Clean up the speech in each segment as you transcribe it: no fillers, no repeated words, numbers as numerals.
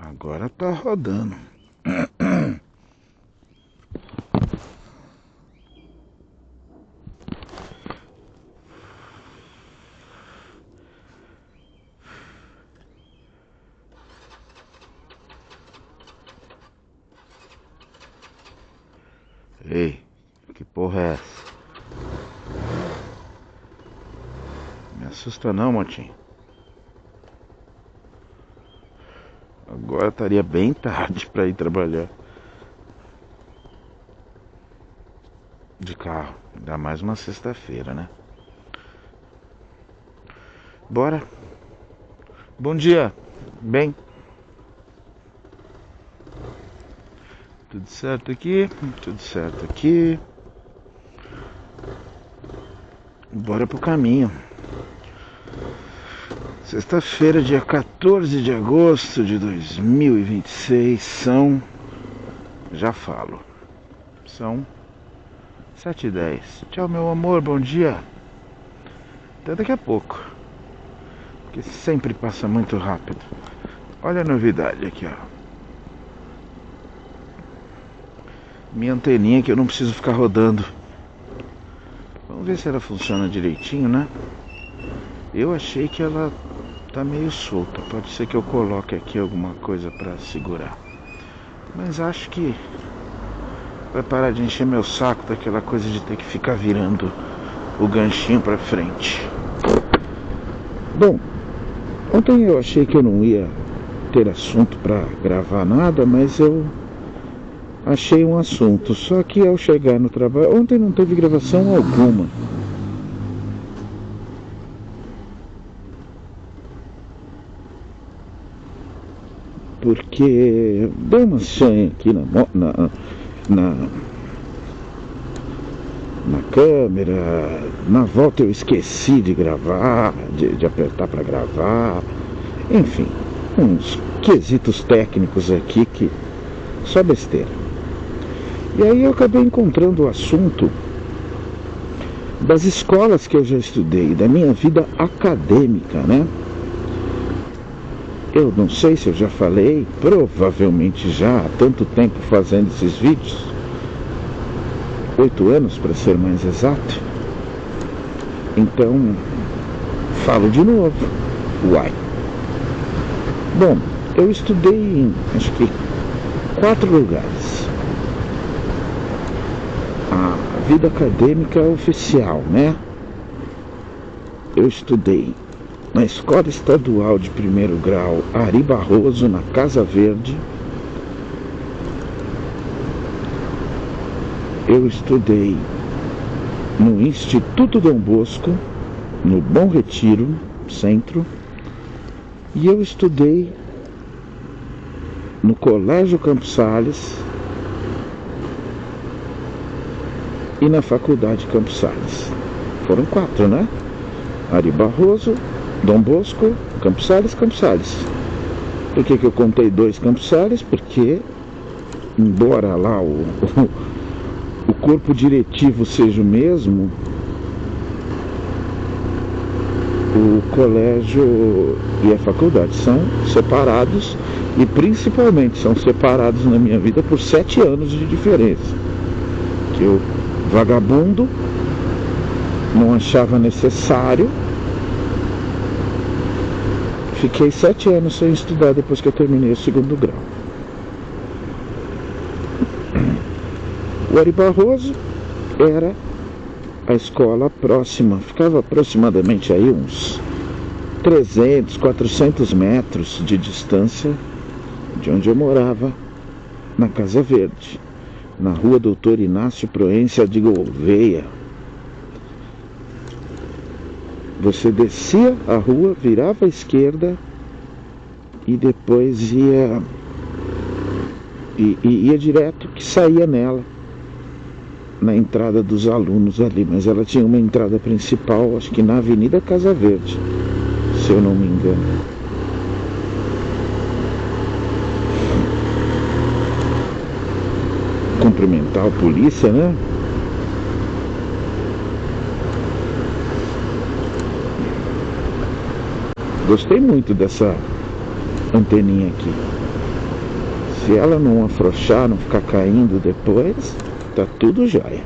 Agora tá rodando. Ei, que porra é essa? Me assusta não, Motinho. Agora estaria bem tarde pra ir trabalhar de carro. Ainda mais uma sexta-feira, né? Bora. Bom dia. Bem? Tudo certo aqui? Tudo certo aqui. Bora pro caminho. Sexta-feira, dia 14 de agosto de 2026, já falo, são 7h10. Tchau, meu amor, bom dia. Até daqui a pouco, porque sempre passa muito rápido. Olha a novidade aqui, ó. Minha anteninha que eu não preciso ficar rodando. Vamos ver se ela funciona direitinho, né? Eu achei que ela tá meio solta. Pode ser que eu coloque aqui alguma coisa pra segurar. Mas acho que vai parar de encher meu saco daquela coisa de ter que ficar virando o ganchinho pra frente. Bom, ontem eu achei que eu não ia ter assunto pra gravar nada, mas eu achei um assunto. Só que ao chegar no trabalho, ontem não teve gravação alguma. Porque deu uma chanha aqui na câmera. Na volta eu esqueci de gravar, de apertar para gravar. Enfim, uns quesitos técnicos aqui que só besteira. E aí eu acabei encontrando o assunto das escolas que eu já estudei, da minha vida acadêmica, né? Eu não sei se eu já falei, provavelmente já, há tanto tempo fazendo esses vídeos, 8 anos para ser mais exato. Então, falo de novo. Uai. Bom, eu estudei em, acho que, 4 lugares. A vida acadêmica oficial, né? Eu estudei na Escola Estadual de Primeiro Grau Ari Barroso, na Casa Verde. Eu estudei no Instituto Dom Bosco, no Bom Retiro, centro. E eu estudei no Colégio Campos Sales e na Faculdade Campos Sales. Foram 4, né? Ari Barroso, Dom Bosco, Campos Sales, Campos Sales. Por que eu contei 2 Campos Sales? Porque, embora lá o corpo diretivo seja o mesmo, o colégio e a faculdade são separados, e principalmente são separados na minha vida por 7 anos de diferença. Que eu, vagabundo, não achava necessário. Fiquei 7 anos sem estudar depois que eu terminei o 2º grau. O Ari Barroso era a escola próxima, ficava aproximadamente aí uns 300, 400 metros de distância de onde eu morava, na Casa Verde, na rua Doutor Inácio Proença de Gouveia. Você descia a rua, virava à esquerda e depois ia direto, que saía nela, na entrada dos alunos ali. Mas ela tinha uma entrada principal, acho que na Avenida Casa Verde, se eu não me engano. Cumprimentar a polícia, né? Gostei muito dessa anteninha aqui. Se ela não afrouxar, não ficar caindo depois, tá tudo jóia.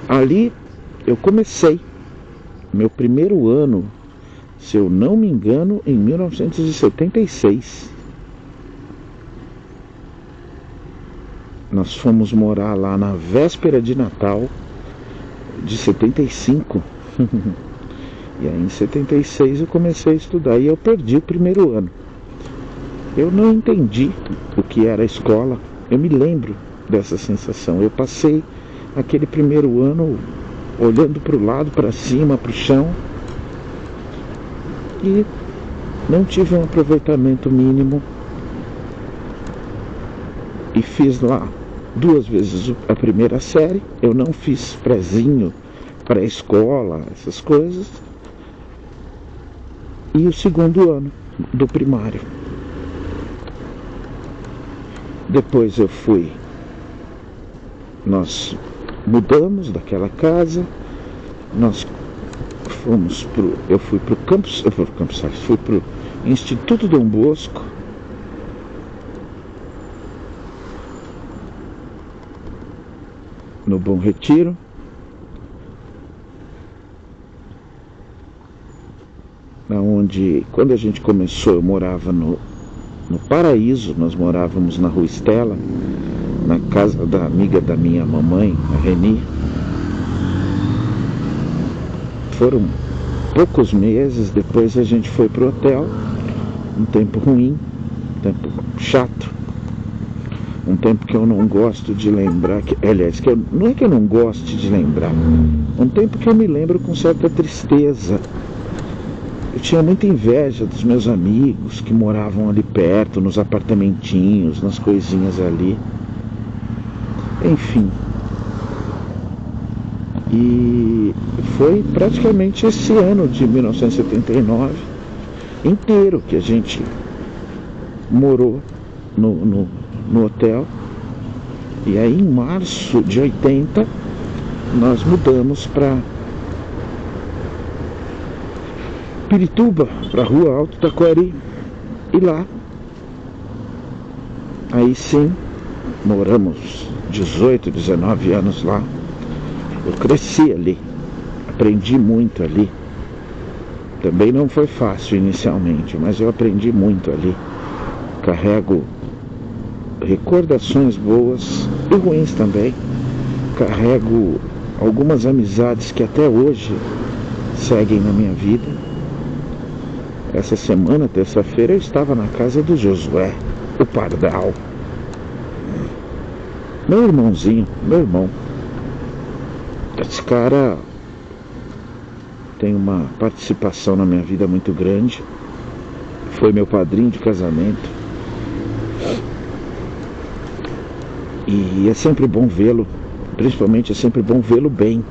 Ali eu comecei meu primeiro ano, se eu não me engano, em 1976. Nós fomos morar lá na véspera de Natal de 75. E aí em 76 eu comecei a estudar e eu perdi o primeiro ano. Eu não entendi o que era a escola. Eu me lembro dessa sensação. Eu passei aquele primeiro ano olhando para o lado, para cima, para o chão, e não tive um aproveitamento mínimo. E fiz lá 2 vezes a primeira série. Eu não fiz prezinho, pré-escola, essas coisas. E o segundo ano do primário. Depois nós mudamos daquela casa, eu fui pro Instituto Dom Bosco, no Bom Retiro. Onde, quando a gente começou, eu morava no Paraíso. Nós morávamos na Rua Estela, na casa da amiga da minha mamãe, a Reni. Foram poucos meses, depois a gente foi pro hotel. Um tempo ruim, um tempo chato, um tempo que eu não gosto de lembrar, não é que eu não goste de lembrar, um tempo que eu me lembro com certa tristeza. Eu tinha muita inveja dos meus amigos que moravam ali perto, nos apartamentinhos, nas coisinhas ali. Enfim. E foi praticamente esse ano de 1979 inteiro que a gente morou no hotel. E aí em março de 80 nós mudamos para Pirituba, para a Rua Alto Taquari. E lá, aí sim, moramos 18, 19 anos lá. Eu cresci ali, aprendi muito ali. Também não foi fácil inicialmente, mas eu aprendi muito ali. Carrego recordações boas e ruins também. Carrego algumas amizades que até hoje seguem na minha vida. Essa semana, terça-feira, eu estava na casa do Josué, o Pardal. Meu irmãozinho, meu irmão. Esse cara tem uma participação na minha vida muito grande. Foi meu padrinho de casamento. E é sempre bom vê-lo. Principalmente é sempre bom vê-lo bem.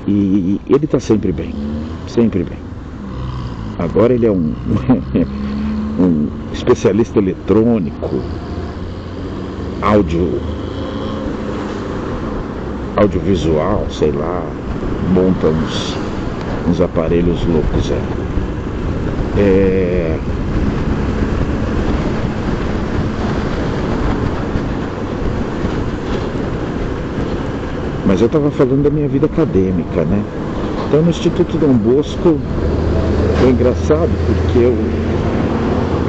E ele está sempre bem. Sempre bem. Agora ele é um especialista eletrônico, audiovisual, sei lá, monta uns aparelhos loucos aí. Mas eu estava falando da minha vida acadêmica, né? Então no Instituto Dom Bosco foi engraçado porque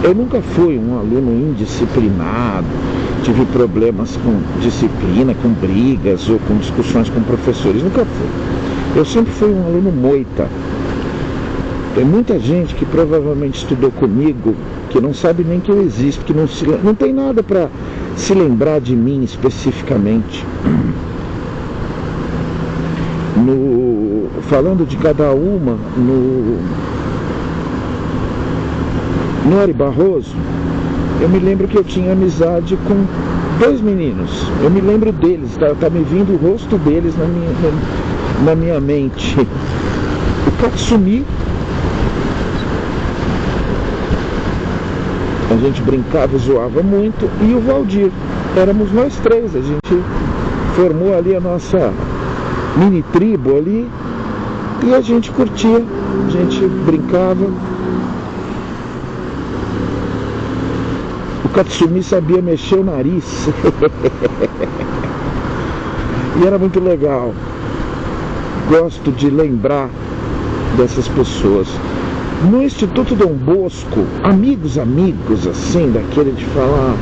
eu nunca fui um aluno indisciplinado, tive problemas com disciplina, com brigas ou com discussões com professores, nunca fui. Eu sempre fui um aluno moita. Tem muita gente que provavelmente estudou comigo que não sabe nem que eu existo, que não tem nada para se lembrar de mim especificamente. Falando de cada uma, no Ari Barroso, eu me lembro que eu tinha amizade com 2 meninos. Eu me lembro deles, tá me vindo o rosto deles na minha mente. O Katsumi, a gente brincava e zoava muito, e o Valdir. Éramos nós 3, a gente formou ali a nossa mini tribo ali, E a gente curtia, a gente brincava. O Katsumi sabia mexer o nariz. E era muito legal. Gosto de lembrar dessas pessoas. No Instituto Dom Bosco, amigos assim, daquele de falar,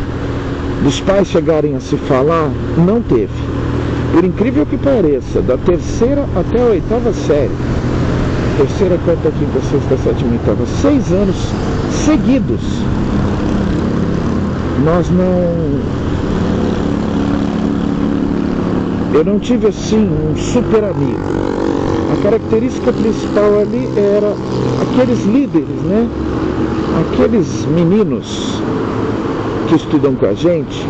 dos pais chegarem a se falar, não teve. Por incrível que pareça, da terceira até a oitava série, terceira, quarta, quinta, sexta, sétima, oitava, 6 anos seguidos, eu não tive assim um super amigo. A característica principal ali era aqueles líderes, né? Aqueles meninos que estudam com a gente,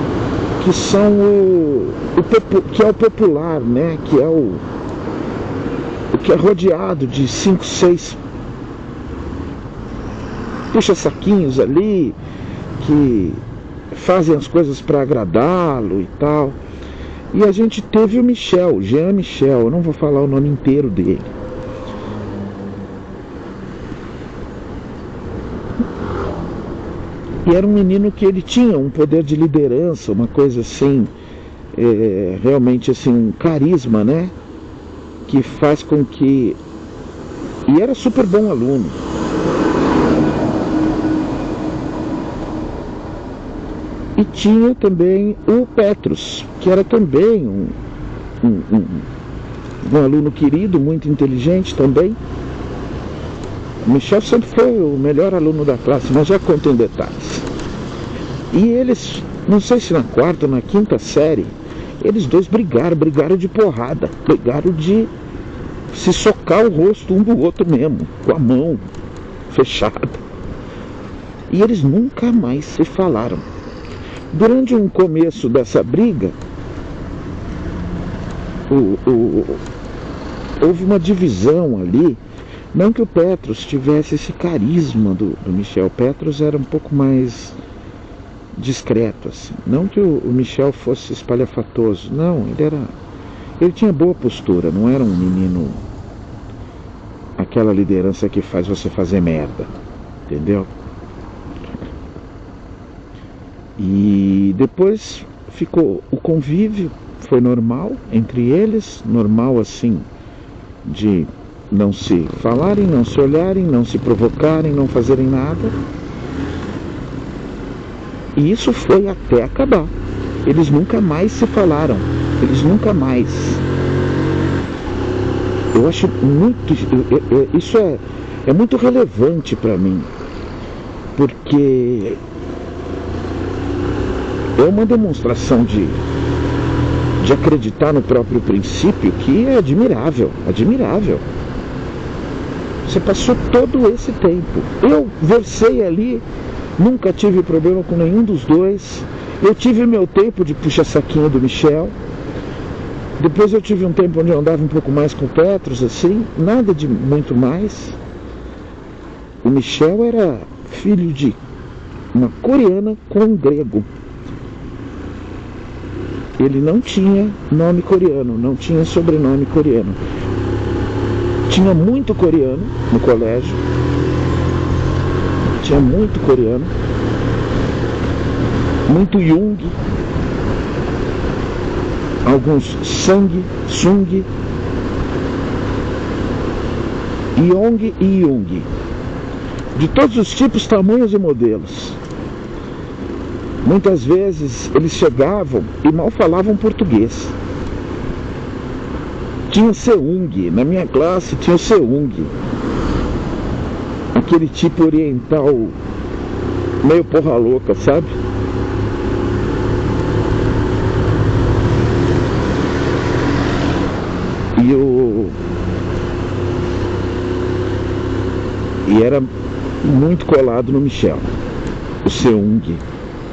que são que é o popular, né? Que é o que é rodeado de 5, 6 puxa-saquinhos ali, que fazem as coisas para agradá-lo e tal. E a gente teve o Michel, Jean Michel, eu não vou falar o nome inteiro dele. E era um menino que ele tinha um poder de liderança, uma coisa assim, realmente assim, um carisma, né? Que faz com que... E era super bom aluno. E tinha também o Petrus, que era também um aluno querido, muito inteligente também. O Michel sempre foi o melhor aluno da classe, mas já conto em detalhes. E eles, não sei se na quarta ou na quinta série, eles dois brigaram de porrada, brigaram de se socar o rosto um do outro mesmo, com a mão fechada. E eles nunca mais se falaram. Durante um começo dessa briga, houve uma divisão ali. Não que o Petrus tivesse esse carisma do Michel. O Petrus era um pouco mais discreto, assim. Não que o Michel fosse espalhafatoso. Não, ele tinha boa postura. Não era um menino... aquela liderança que faz você fazer merda. Entendeu? E depois ficou o convívio, foi normal entre eles, normal assim, de não se falarem, não se olharem, não se provocarem, não fazerem nada. E isso foi até acabar. Eles nunca mais se falaram, eles nunca mais. Eu acho muito... isso é muito relevante para mim, porque... é uma demonstração de acreditar no próprio princípio que é admirável, admirável. Você passou todo esse tempo. Eu versei ali, nunca tive problema com nenhum dos dois. Eu tive meu tempo de puxa-saquinho do Michel. Depois eu tive um tempo onde eu andava um pouco mais com o Petrus, assim, nada de muito mais. O Michel era filho de uma coreana com um grego. Ele não tinha nome coreano, não tinha sobrenome coreano. Tinha muito coreano no colégio. Tinha muito coreano. Muito Jung. Alguns Sung, Yong e Jung. De todos os tipos, tamanhos e modelos. Muitas vezes eles chegavam e mal falavam português. Tinha o Seung, na minha classe tinha o Seung. Aquele tipo oriental, meio porra louca, sabe? E era muito colado no Michel, o Seung.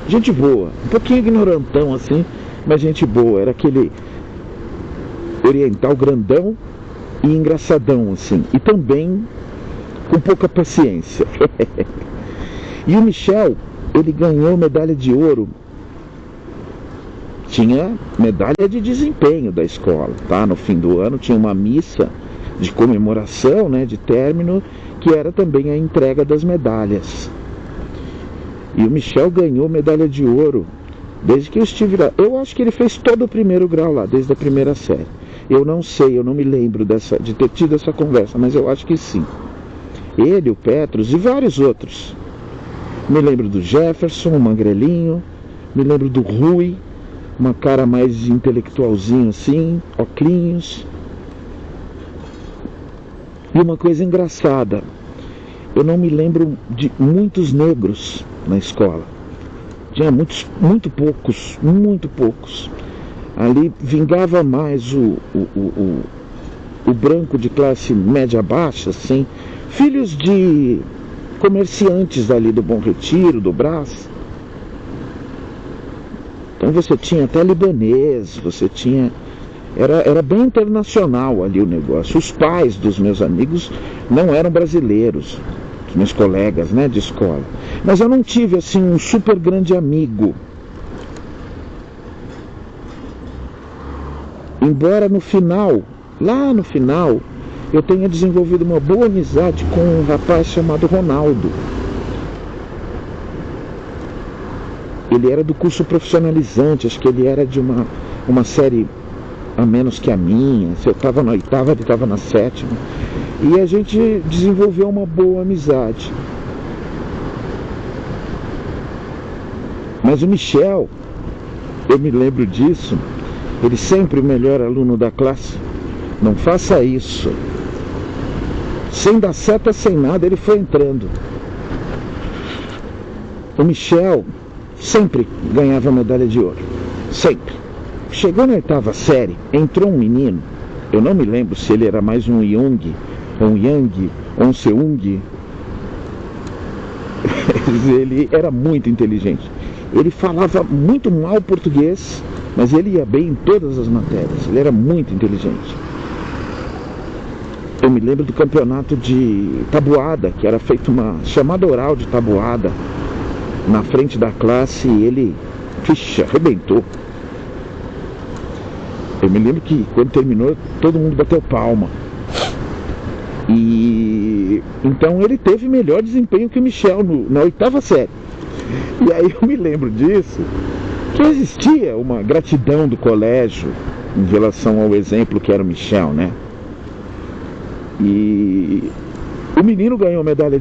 Gente boa, um pouquinho ignorantão assim, mas gente boa. Era aquele oriental grandão e engraçadão assim, e também com pouca paciência. E o Michel, ele ganhou medalha de ouro. Tinha medalha de desempenho da escola, tá? No fim do ano tinha uma missa de comemoração, né, de término, que era também a entrega das medalhas. E o Michel ganhou medalha de ouro desde que eu estive lá. Eu acho que ele fez todo o primeiro grau lá, desde a primeira série. Eu não sei, eu não me lembro de ter tido essa conversa, mas eu acho que sim. Ele, o Petros e vários outros. Me lembro do Jefferson, o Magrelinho, me lembro do Rui, uma cara mais intelectualzinho assim, óculos. E uma coisa engraçada, eu não me lembro de muitos negros na escola. Tinha muito poucos. Ali vingava mais o branco de classe média baixa, assim, filhos de comerciantes ali do Bom Retiro, do Brás. Então você tinha até libanês, você tinha... Era bem internacional ali o negócio. Os pais dos meus amigos não eram brasileiros, os meus colegas, né, de escola. Mas eu não tive assim um super grande amigo. Embora no final, lá no final, eu tenha desenvolvido uma boa amizade com um rapaz chamado Ronaldo. Ele era do curso profissionalizante, acho que ele era de uma série a menos que a minha. Se eu estava na oitava, ele estava na sétima. E a gente desenvolveu uma boa amizade. Mas o Michel, eu me lembro disso, ele sempre o melhor aluno da classe. Não faça isso. Sem dar seta, sem nada, ele foi entrando. O Michel sempre ganhava medalha de ouro. Sempre. Chegou na oitava série, entrou um menino, eu não me lembro se ele era mais um Jung, ou um Yang, ou um Seung. Ele era muito inteligente. Ele falava muito mal português, mas ele ia bem em todas as matérias. Ele era muito inteligente. Eu me lembro do campeonato de tabuada, que era feita uma chamada oral de tabuada na frente da classe, e ele, arrebentou. Eu me lembro que quando terminou, todo mundo bateu palma. E então ele teve melhor desempenho que o Michel na oitava série. E aí eu me lembro disso, que existia uma gratidão do colégio em relação ao exemplo que era o Michel, né? E o menino ganhou medalha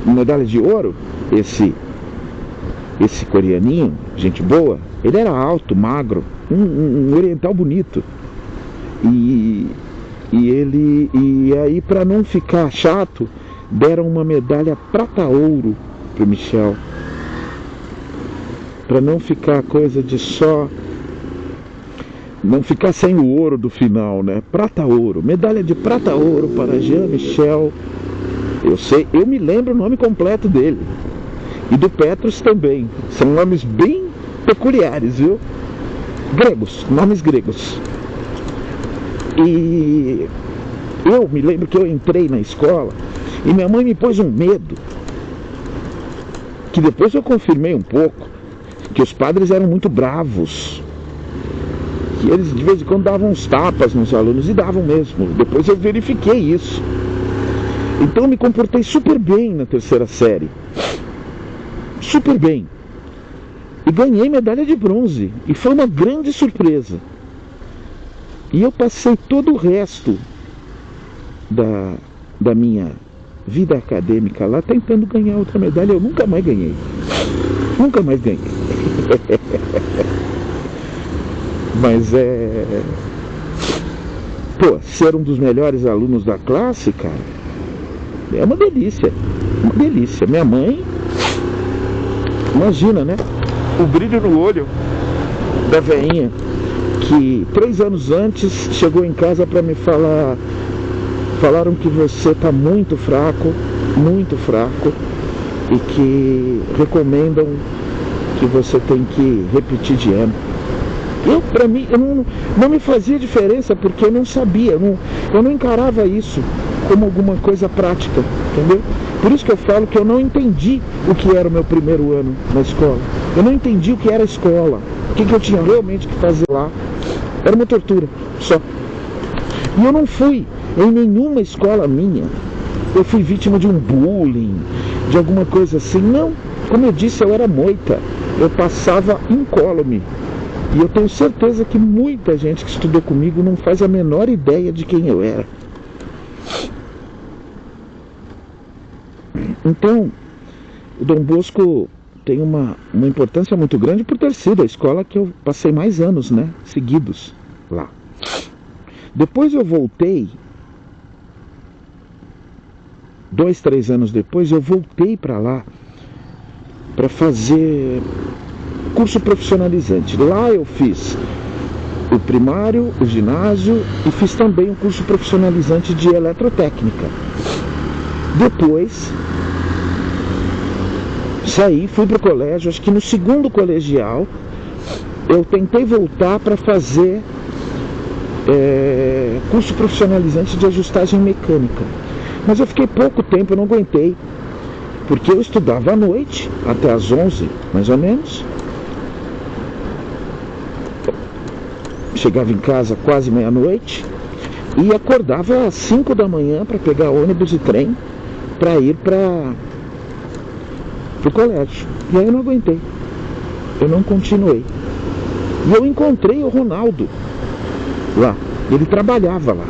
medalha de ouro, esse coreaninho, gente boa. Ele era alto, magro, um oriental bonito. E aí, para não ficar chato, deram uma medalha prata-ouro pro Michel. Para não ficar coisa de só... Não ficar sem o ouro do final, né? Prata-ouro. Medalha de prata-ouro para Jean Michel. Eu me lembro o nome completo dele. E do Petros também. São nomes bem peculiares, viu? Gregos, nomes gregos. E eu me lembro que eu entrei na escola e minha mãe me pôs um medo, que depois eu confirmei um pouco, que os padres eram muito bravos, que eles de vez em quando davam uns tapas nos alunos, e davam mesmo. Depois eu verifiquei isso. Então eu me comportei super bem na terceira série. Super bem. E ganhei medalha de bronze. E foi uma grande surpresa. E eu passei todo o resto da minha vida acadêmica lá tentando ganhar outra medalha. Eu nunca mais ganhei. Nunca mais ganhei. Mas pô, ser um dos melhores alunos da classe, cara, é uma delícia. Uma delícia. Minha mãe, imagina, né? O brilho no olho da veinha, que 3 anos antes chegou em casa para me falar: falaram que você tá muito fraco, e que recomendam que você tem que repetir de ano. Para mim, não me fazia diferença, porque eu não sabia, eu não encarava isso como alguma coisa prática, entendeu? Por isso que eu falo que eu não entendi o que era o meu primeiro ano na escola. Eu não entendi o que era a escola, o que eu tinha realmente que fazer lá. Era uma tortura, só. E eu não fui em nenhuma escola minha. Eu fui vítima de um bullying, de alguma coisa assim. Não, como eu disse, eu era moita. Eu passava incólume. E eu tenho certeza que muita gente que estudou comigo não faz a menor ideia de quem eu era. Então, o Dom Bosco tem uma importância muito grande por ter sido a escola que eu passei mais anos, né, seguidos lá. Depois eu voltei, 2, 3 anos depois, eu voltei para lá para fazer curso profissionalizante. Lá eu fiz o primário, o ginásio e fiz também um curso profissionalizante de eletrotécnica. Depois saí, fui para o colégio, acho que no segundo colegial eu tentei voltar para fazer curso profissionalizante de ajustagem mecânica. Mas eu fiquei pouco tempo, eu não aguentei, porque eu estudava à noite, até às 11, mais ou menos. Chegava em casa quase meia-noite e acordava às 5 da manhã para pegar ônibus e trem para ir para o colégio. E aí eu não aguentei, eu não continuei. E eu encontrei o Ronaldo lá, ele trabalhava lá.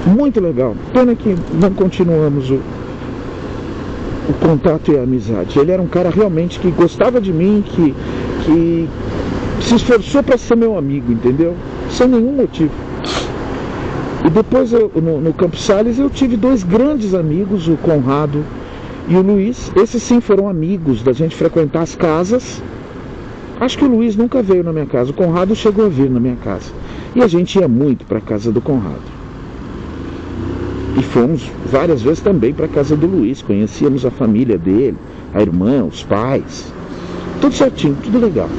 Muito legal. Pena que não continuamos o contato e a amizade. Ele era um cara realmente que gostava de mim, que se esforçou para ser meu amigo, entendeu? Sem nenhum motivo. E depois no Campos Sales eu tive 2 grandes amigos, o Conrado e o Luiz. Esses sim foram amigos da gente frequentar as casas. Acho que o Luiz nunca veio na minha casa, o Conrado chegou a vir na minha casa. E a gente ia muito para a casa do Conrado. E fomos várias vezes também para a casa do Luiz, conhecíamos a família dele, a irmã, os pais. Tudo certinho, tudo legal.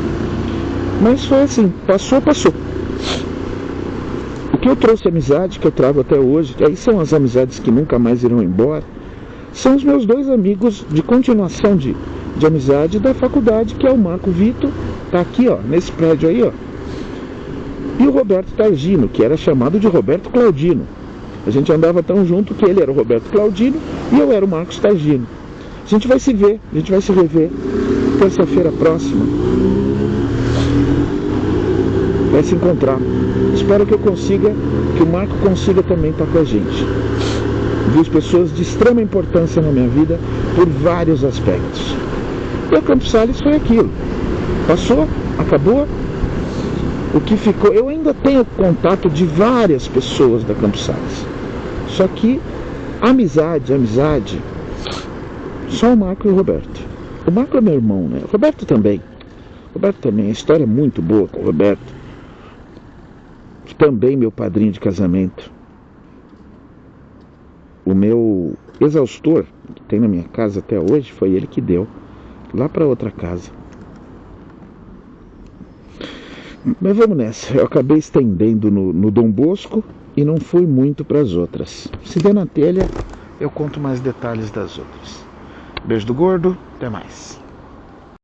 Mas foi assim, passou. O que eu trouxe amizade, que eu trago até hoje, aí são as amizades que nunca mais irão embora, são os meus 2 amigos de continuação de amizade da faculdade, que é o Marco Vitor, tá aqui, ó, nesse prédio aí, ó. E o Roberto Targino, que era chamado de Roberto Claudino. A gente andava tão junto que ele era o Roberto Claudino e eu era o Marcos Targino. A gente vai se ver, a gente vai se rever terça-feira próxima. Vai se encontrar. Espero que eu consiga, que o Marco consiga também estar com a gente. 2 pessoas de extrema importância na minha vida por vários aspectos. E o Campos Sales foi aquilo. Passou, acabou. O que ficou, eu ainda tenho contato de várias pessoas da Campos Sales. Só que amizade, só o Marco e o Roberto. O Marco é meu irmão, né? O Roberto também. A história é muito boa com o Roberto. Também meu padrinho de casamento. O meu exaustor, que tem na minha casa até hoje, foi ele que deu lá para outra casa. Mas vamos nessa, eu acabei estendendo no Dom Bosco e não fui muito para as outras. Se der na telha, eu conto mais detalhes das outras. Beijo do gordo, até mais.